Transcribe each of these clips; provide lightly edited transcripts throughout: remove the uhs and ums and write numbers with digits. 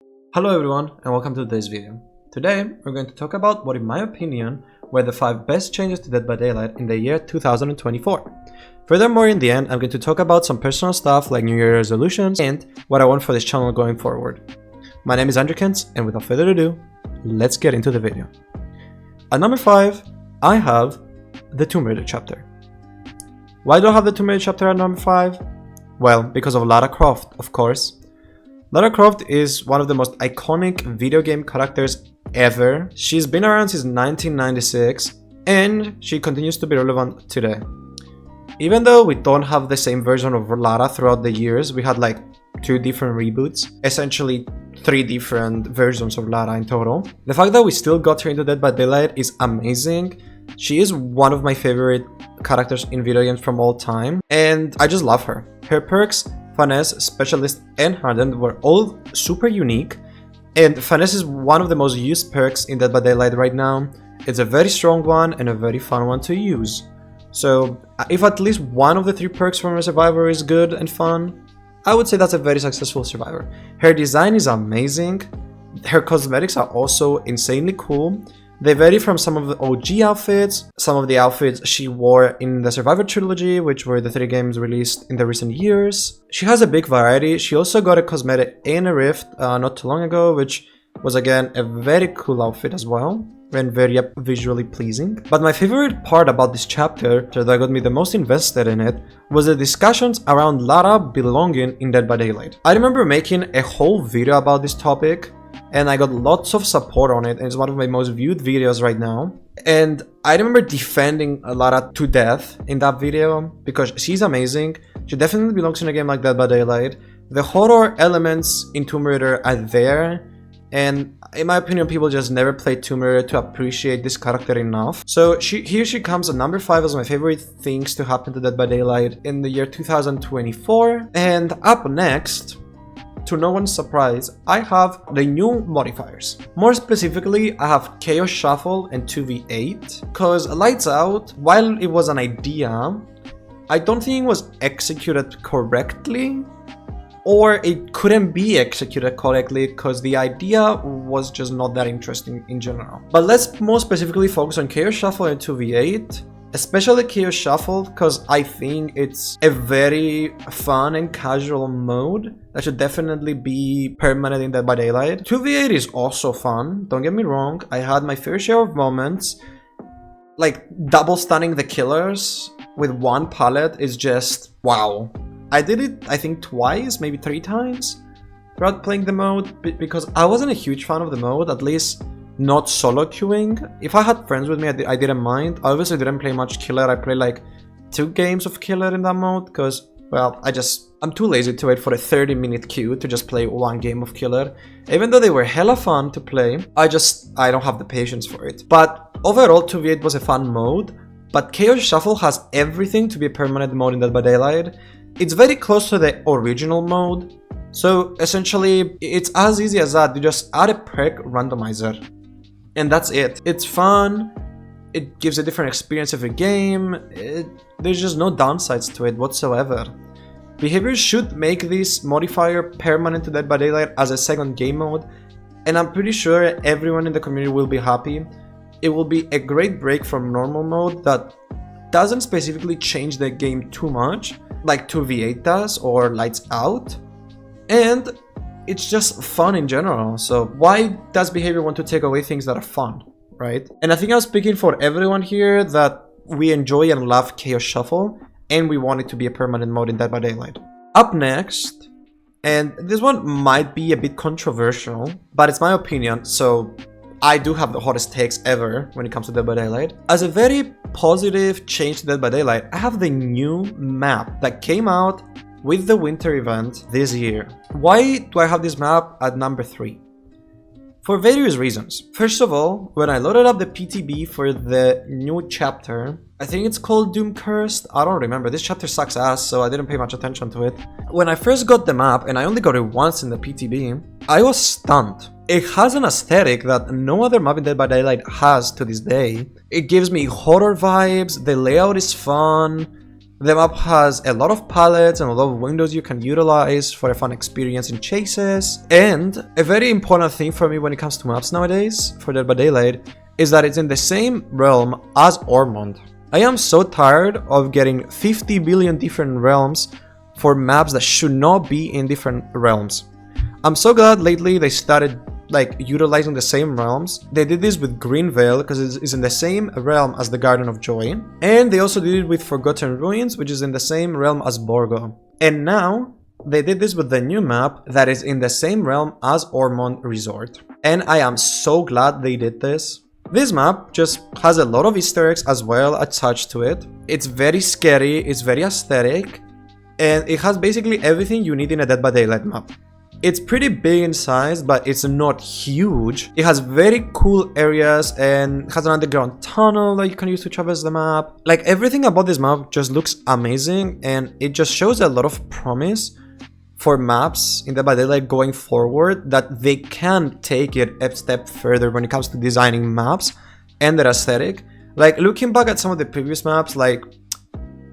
Hello everyone and welcome to today's video. Today we're going to talk about what in my opinion were the 5 best changes to Dead by Daylight in the year 2024. Furthermore, in the end I'm going to talk about some personal stuff like New Year resolutions and what I want for this channel going forward. My name is Andrew Kentz and without further ado, let's get into the video. At number 5, I have the Tomb Raider chapter. Why do I have the Tomb Raider chapter at number 5? Well, because of Lara Croft, of course. Lara Croft is one of the most iconic video game characters ever. She's been around since 1996 and she continues to be relevant today. Even though we don't have the same version of Lara throughout the years, we had like 2 different reboots, essentially 3 different versions of Lara in total. The fact that we still got her into Dead by Daylight is amazing. She is one of my favorite characters in video games from all time and I just love her. Her perks, Finesse, Specialist, and Hardened were all super unique, and Finesse is one of the most used perks in Dead by Daylight right now. It's a very strong one and a very fun one to use. So if at least one of the 3 perks from a survivor is good and fun, I would say that's a very successful survivor. Her design is amazing, her cosmetics are also insanely cool. They vary from some of the OG outfits, some of the outfits she wore in the Survivor trilogy, which were the 3 games released in the recent years. She has a big variety. She also got a cosmetic in a Rift not too long ago, which was again a very cool outfit as well and very visually pleasing. But my favorite part about this chapter, that got me the most invested in it, was the discussions around Lara belonging in Dead by Daylight. I remember making a whole video about this topic and I got lots of support on it, and it's one of my most viewed videos right now. And I remember defending Lara to death in that video because she's amazing. She definitely belongs in a game like Dead by Daylight. The horror elements in Tomb Raider are there, and in my opinion people just never played Tomb Raider to appreciate this character enough. So here she comes at number 5 as my favorite things to happen to Dead by Daylight in the year 2024. And up next, to no one's surprise, I have the new modifiers. More specifically, I have Chaos Shuffle and 2v8, cause Lights Out, while it was an idea, I don't think it was executed correctly, or it couldn't be executed correctly because the idea was just not that interesting in general. But let's more specifically focus on Chaos Shuffle and 2v8. Especially Chaos Shuffle, because I think it's a very fun and casual mode that should definitely be permanent in Dead by Daylight. 2v8 is also fun, don't get me wrong. I had my fair share of moments, like double stunning the killers with one pallet is just wow. I did it I think twice, maybe 3 times throughout playing the mode because I wasn't a huge fan of the mode, at least not solo queuing. If I had friends with me, I didn't mind. I obviously didn't play much killer. I played like 2 games of killer in that mode because, well, I'm too lazy to wait for a 30-minute queue to just play 1 game of killer. Even though they were hella fun to play, I don't have the patience for it. But overall, 2v8 was a fun mode, but Chaos Shuffle has everything to be a permanent mode in Dead by Daylight. It's very close to the original mode, so essentially it's as easy as that. You just add a perk randomizer and that's it. It's fun, it gives a different experience every game, there's just no downsides to it whatsoever. Behaviors should make this modifier permanent to Dead by Daylight as a second game mode, and I'm pretty sure everyone in the community will be happy. It will be a great break from normal mode that doesn't specifically change the game too much, like 2v8 does or Lights Out, and it's just fun in general. So why does behavior want to take away things that are fun, right? And I think I'm speaking for everyone here that we enjoy and love Chaos Shuffle and we want it to be a permanent mode in Dead by Daylight. Up next, and this one might be a bit controversial, but it's my opinion, so I do have the hottest takes ever when it comes to Dead by Daylight. As a very positive change to Dead by Daylight, I have the new map that came out with the winter event this year. Why do I have this map at number 3? For various reasons. First of all, when I loaded up the PTB for the new chapter, I think it's called Doom Cursed, I don't remember, this chapter sucks ass so I didn't pay much attention to it. When I first got the map, and I only got it once in the PTB, I was stunned. It has an aesthetic that no other map in Dead by Daylight has to this day. It gives me horror vibes, the layout is fun, The map has a lot of palettes and a lot of windows you can utilize for a fun experience in chases. And a very important thing for me when it comes to maps nowadays for Dead by Daylight is that it's in the same realm as Ormond. I am so tired of getting 50 billion different realms for maps that should not be in different realms. I'm so glad lately they started like utilizing the same realms. They did this with Greenvale because it's in the same realm as the Garden of Joy, and they also did it with Forgotten Ruins, which is in the same realm as Borgo. And now they did this with the new map that is in the same realm as Ormond Resort, and I am so glad they did this. This map just has a lot of Easter eggs as well attached to it. It's very scary, it's very aesthetic, and it has basically everything you need in a Dead by Daylight map. It's pretty big in size, but it's not huge. It has very cool areas and has an underground tunnel that you can use to traverse the map. Like, everything about this map just looks amazing, and it just shows a lot of promise for maps in Dead by Daylight going forward, that they can take it a step further when it comes to designing maps and their aesthetic. Like, looking back at some of the previous maps, like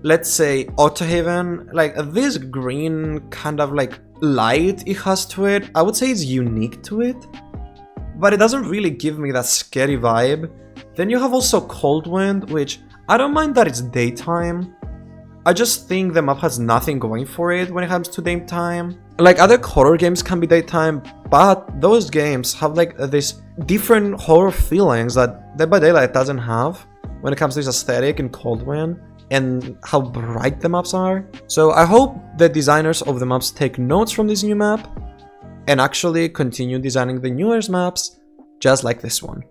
let's say Autohaven, like this green kind of like light it has to it, I would say it's unique to it, but it doesn't really give me that scary vibe. Then you have also Coldwind, which I don't mind that it's daytime. I just think the map has nothing going for it when it comes to daytime. Like, other horror games can be daytime, but those games have like this different horror feelings that Dead by Daylight doesn't have when it comes to this aesthetic in Coldwind and how bright the maps are. So I hope the designers of the maps take notes from this new map and actually continue designing the newest maps just like this one.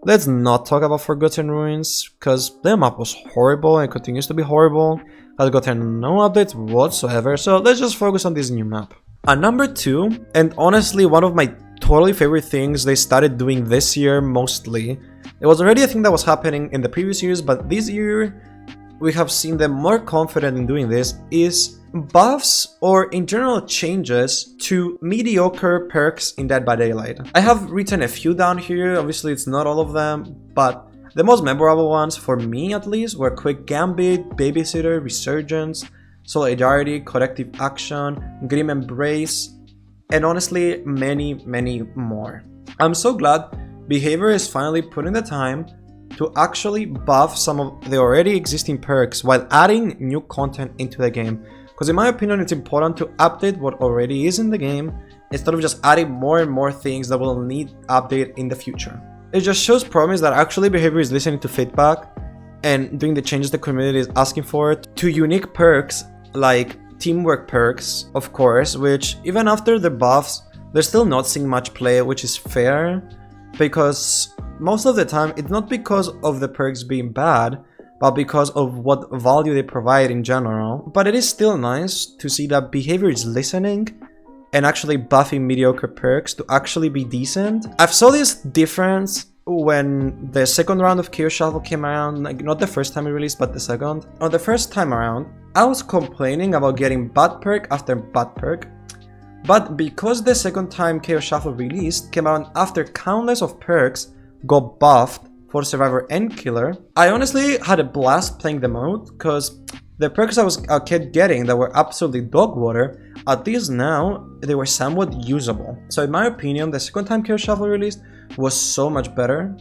Let's not talk about Forgotten Ruins, because the map was horrible and continues to be horrible, has gotten no updates whatsoever, so let's just focus on this new map. At number 2, and honestly one of my totally favorite things they started doing this year mostly, it was already a thing that was happening in the previous years, but this year we have seen them more confident in doing this, is buffs or in general changes to mediocre perks in Dead by Daylight. I have written a few down here, obviously it's not all of them, but the most memorable ones, for me at least, were Quick Gambit, Babysitter, Resurgence, Solidarity, Corrective Action, Grim Embrace, and honestly many more. I'm so glad Behavior is finally putting the time to actually buff some of the already existing perks while adding new content into the game. Because in my opinion, it's important to update what already is in the game instead of just adding more and more things that will need update in the future. It just shows promise that actually Behavior is listening to feedback and doing the changes the community is asking for, to unique perks like teamwork perks, of course, which even after the buffs, they're still not seeing much play, which is fair, because most of the time it's not because of the perks being bad, but because of what value they provide in general. But it is still nice to see that Behavior is listening and actually buffing mediocre perks to actually be decent. I've saw this difference when the second round of Chaos Shuffle came around, like not the first time it released, but the second. On the first time around, I was complaining about getting bad perk after bad perk, but because the second time Chaos Shuffle released came around after countless of perks got buffed for Survivor and Killer, I honestly had a blast playing the mode, because the perks I kept getting that were absolutely dog water, at least now they were somewhat usable. So in my opinion, the second time Chaos Shuffle released was so much better,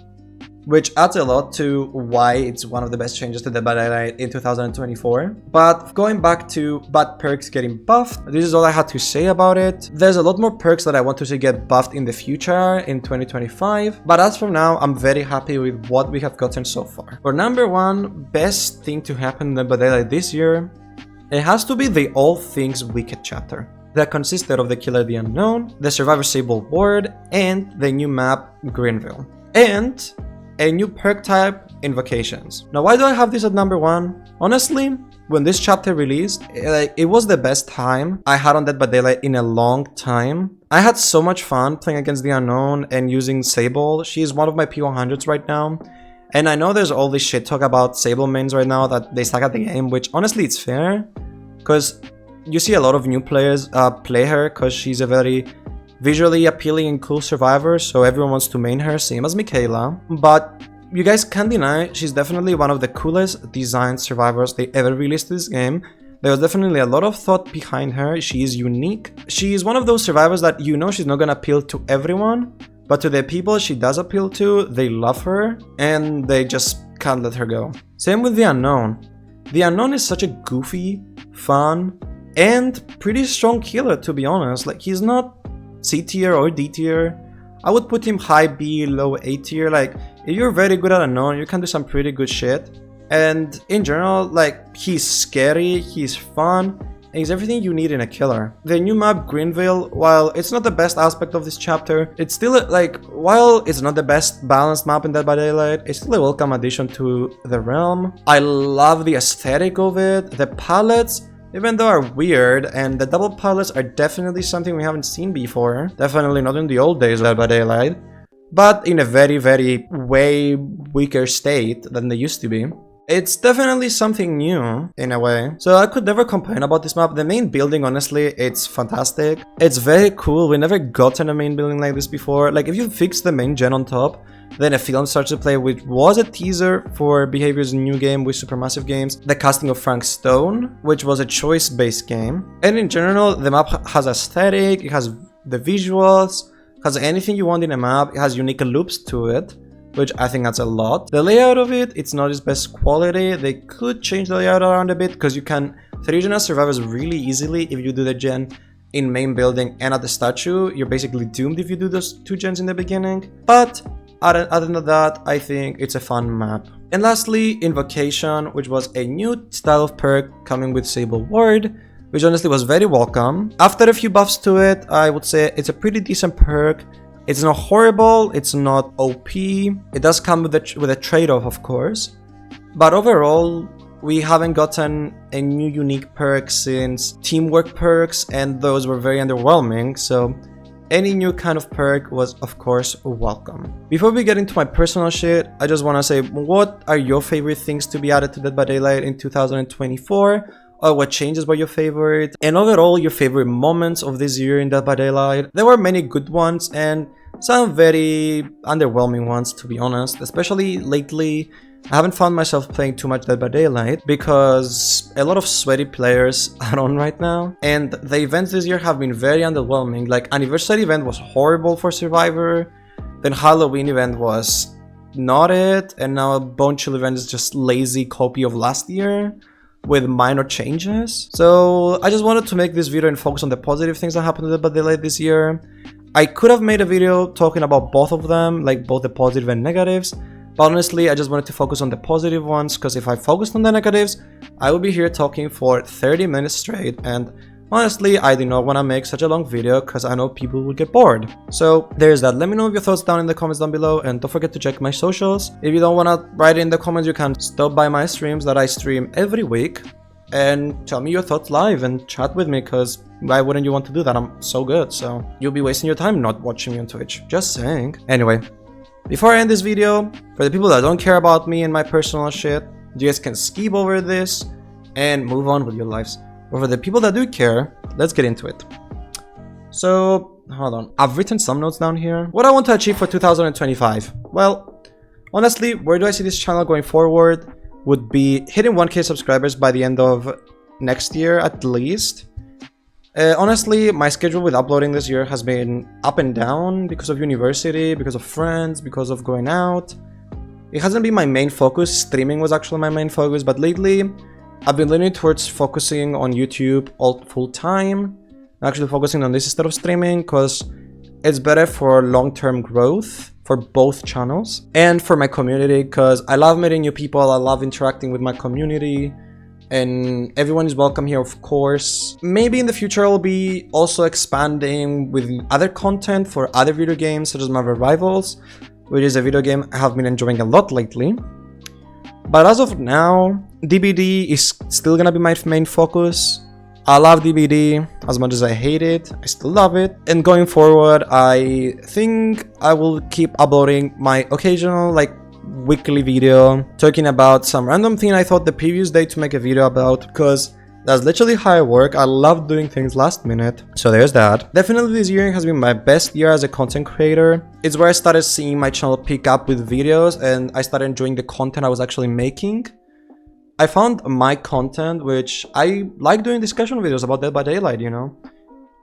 which adds a lot to why it's one of the best changes to the Dead by Daylight in 2024. But going back to bad perks getting buffed, this is all I had to say about it. There's a lot more perks that I want to see get buffed in the future in 2025, but as for now, I'm very happy with what we have gotten so far. For number 1 best thing to happen in Dead by Daylight this year, it has to be the All Things Wicked chapter that consisted of the Killer the Unknown, the Survivor Sable Ward, and the new map Greenville, and a new perk type, Invocations. Now, why do I have this at number 1? Honestly, when this chapter released, it was the best time I had on Dead by Daylight in a long time. I had so much fun playing against the Unknown and using Sable. She is one of my P100s right now. And I know there's all this shit talk about Sable mains right now that they suck at the game, which honestly it's fair, because you see a lot of new players play her because she's a very visually appealing and cool survivor, so everyone wants to main her, same as Michaela. But you guys can't deny she's definitely one of the coolest designed survivors they ever released this game. There was definitely a lot of thought behind her. She is unique. She is one of those survivors that you know she's not gonna appeal to everyone, but to the people she does appeal to, they love her and they just can't let her go. Same with the Unknown. The Unknown is such a goofy, fun, and pretty strong killer, to be honest. Like, he's not C tier or D tier. I would put him high B, low A tier. Like, if you're very good at Unknown, you can do some pretty good shit. And in general, like, he's scary, he's fun, and he's everything you need in a killer. The new map, Greenville, while it's not the best aspect of this chapter, it's still, like, while it's not the best balanced map in Dead by Daylight, it's still a welcome addition to the realm. I love the aesthetic of it. The palettes, even though are weird, and the double palettes are definitely something we haven't seen before. Definitely not in the old days of Dead by Daylight, but in a very, very way weaker state than they used to be. It's definitely something new, in a way. So I could never complain about this map. The main building, honestly, it's fantastic. It's very cool. We never gotten a main building like this before. Like, if you fix the main gen on top, then a film starts to play, which was a teaser for Behavior's new game with Supermassive Games, the casting of Frank Stone, which was a choice-based game. And in general, the map has aesthetic, it has the visuals, has anything you want in a map, it has unique loops to it, which I think that's a lot. The layout of it, it's not its best quality. They could change the layout around a bit, because you can 3-gen survivors really easily if you do the gen in main building and at the statue. You're basically doomed if you do those 2 gens in the beginning. But other than that, I think it's a fun map. And lastly, Invocation, which was a new style of perk coming with Sable Ward, which honestly was very welcome. After a few buffs to it, I would say it's a pretty decent perk. It's not horrible, it's not OP. It does come with a trade-off, of course. But overall, we haven't gotten a new unique perk since teamwork perks, and those were very underwhelming, so any new kind of perk was, of course, welcome. Before we get into my personal shit, I just want to say, what are your favorite things to be added to Dead by Daylight in 2024? Or what changes were your favorite, and overall your favorite moments of this year in Dead by Daylight. There were many good ones and some very underwhelming ones, to be honest. Especially lately, I haven't found myself playing too much Dead by Daylight because a lot of sweaty players are on right now, and the events this year have been very underwhelming. Like, Anniversary event was horrible for Survivor, then Halloween event was not it, and now Bone Chill event is just lazy copy of last year with minor changes. So I just wanted to make this video and focus on the positive things that happened to Dead by Daylight this year. I could have made a video talking about both of them, like both the positive and negatives, but honestly I just wanted to focus on the positive ones, because if I focused on the negatives, I would be here talking for 30 minutes straight, and honestly I did not want to make such a long video because I know people will get bored. So there's that. Let me know your thoughts down in the comments down below, and don't forget to check my socials. If you don't want to write it in the comments, you can stop by my streams that I stream every week and tell me your thoughts live and chat with me, because why wouldn't you want to do that? I'm so good, so you'll be wasting your time not watching me on Twitch. Just saying. Anyway, before I end this video, for the people that don't care about me and my personal shit, you guys can skip over this and move on with your lives. But for the people that do care, let's get into it. So, hold on. I've written some notes down here. What I want to achieve for 2025. Well, honestly, where do I see this channel going forward? Would be hitting 1K subscribers by the end of next year at least. Honestly, my schedule with uploading this year has been up and down because of university, because of friends, because of going out. It hasn't been my main focus. Streaming was actually my main focus, but lately I've been leaning towards focusing on YouTube all full time. Actually focusing on this instead of streaming, because it's better for long-term growth for both channels and for my community, because I love meeting new people, I love interacting with my community, and everyone is welcome here, of course. Maybe in the future I'll be also expanding with other content for other video games, such as Marvel Rivals, which is a video game I have been enjoying a lot lately. But as of now, DBD is still gonna be my main focus. I love DBD as much as I hate it. I still love it. And going forward, I think I will keep uploading my occasional, like, weekly video talking about some random thing I thought the previous day to make a video about, because That's literally how I work. I love doing things last minute. So there's that. Definitely this year has been my best year as a content creator. It's where I started seeing my channel pick up with videos and I started enjoying the content I was actually making. I found my content, which I like doing discussion videos about Dead by Daylight, you know.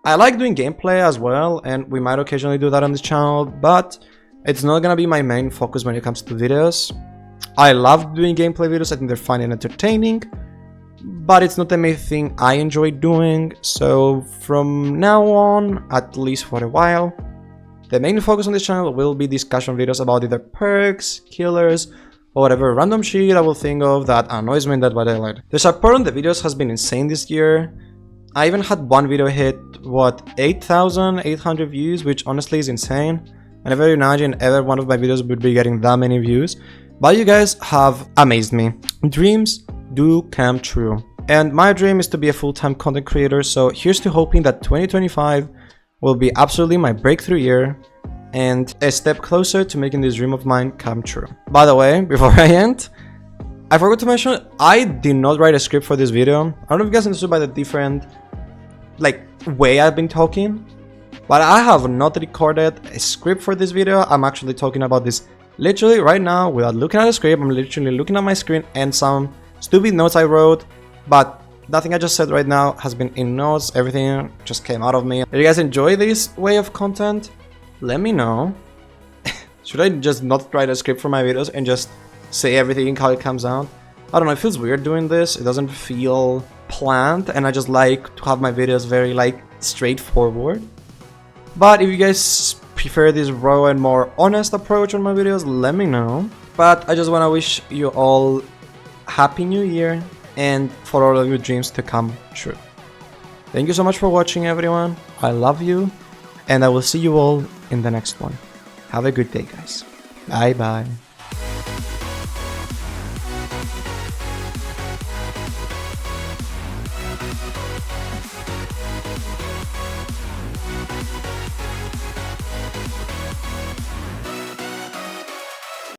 I like doing gameplay as well, and we might occasionally do that on this channel, but it's not gonna be my main focus when it comes to videos. I love doing gameplay videos. I think they're fun and entertaining, but it's not the main thing I enjoy doing. So from now on, at least for a while, the main focus on this channel will be discussion videos about either perks, killers, or whatever random shit I will think of that annoys me in Dead by Daylight. The support on the videos has been insane this year. I even had one video hit, what, 8,800 views, which honestly is insane. I never imagined ever one of my videos would be getting that many views. But you guys have amazed me. Dreams do come true. And my dream is to be a full-time content creator, so here's to hoping that 2025 will be absolutely my breakthrough year and a step closer to making this dream of mine come true. By the way, before I end, I forgot to mention, I did not write a script for this video. I don't know if you guys understood by the different way I've been talking, but I have not recorded a script for this video. I'm actually talking about this literally right now without looking at the script. I'm literally looking at my screen and some stupid notes I wrote, but nothing I just said right now has been in notes. Everything just came out of me. If you guys enjoy this way of content, let me know. Should I just not write a script for my videos and just say everything how it comes out? I don't know, it feels weird doing this. It doesn't feel planned, and I just like to have my videos very straightforward. But if you guys prefer this raw and more honest approach on my videos, let me know. But I just want to wish you all happy new year and for all of your dreams to come true. Thank you so much for watching, everyone. I love you, and I will see you all in the next one. Have a good day, guys. Bye bye.